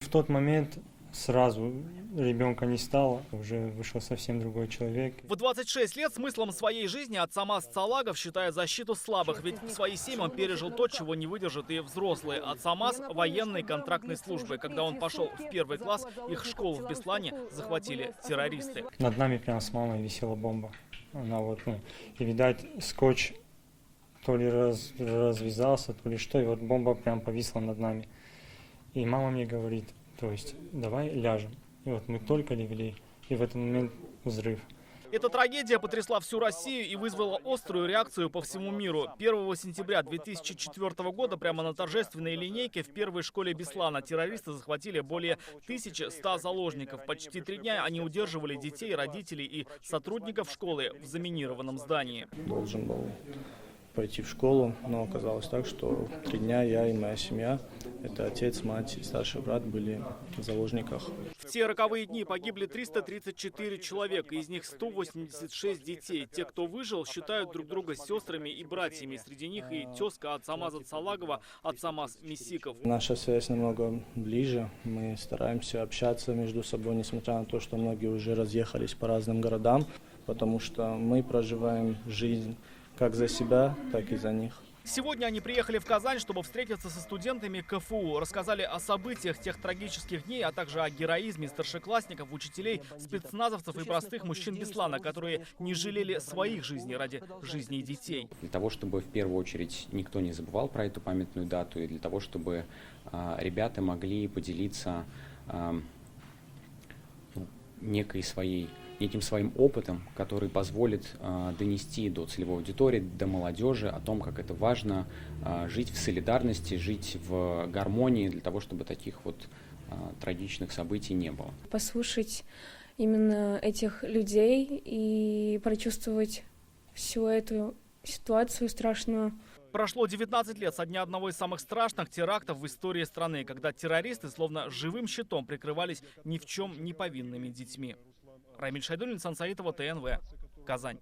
в тот момент сразу ребенка не стало, уже вышел совсем другой человек. В 26 лет смыслом своей жизни Атсамас Цалагов считает защиту слабых, ведь в свои 7 он пережил то, чего не выдержат и взрослые. Атсамас – военной контрактной службы. Когда он пошел в 1 класс, их школу в Беслане захватили террористы. Над нами прямо с мамой висела бомба. Она вот, и, видать, скотч то ли развязался, то ли что, и вот бомба прям повисла над нами. И мама мне говорит, то есть, давай ляжем. И вот мы только легли, и в этот момент взрыв. Эта трагедия потрясла всю Россию и вызвала острую реакцию по всему миру. 1 сентября 2004 года прямо на торжественной линейке в первой школе Беслана террористы захватили более 1100 заложников. Почти 3 дня они удерживали детей, родителей и сотрудников школы в заминированном здании. Должен был пойти в школу, но оказалось так, что 3 дня я и моя семья, это отец, мать и старший брат, были в заложниках. В те роковые дни погибли 334 человека, из них 186 детей. Те, кто выжил, считают друг друга сестрами и братьями. Среди них и тезка Атсамаза Цалагова, Атсамас Мисиков. Наша связь намного ближе, мы стараемся общаться между собой, несмотря на то, что многие уже разъехались по разным городам, потому что мы проживаем жизнь как за себя, так и за них. Сегодня они приехали в Казань, чтобы встретиться со студентами КФУ. Рассказали о событиях тех трагических дней, а также о героизме старшеклассников, учителей, спецназовцев и простых мужчин Беслана, которые не жалели своих жизней ради жизней детей. Для того, чтобы в первую очередь никто не забывал про эту памятную дату, и для того, чтобы ребята могли поделиться неким своим опытом, который позволит донести до целевой аудитории, до молодежи о том, как это важно жить в солидарности, жить в гармонии, для того, чтобы таких вот трагичных событий не было. Послушать именно этих людей и прочувствовать всю эту ситуацию страшную. Прошло 19 лет со дня одного из самых страшных терактов в истории страны, когда террористы словно живым щитом прикрывались ни в чем не повинными детьми. Рамиль Шайдуллин, Сан Саитова, ТНВ, Казань.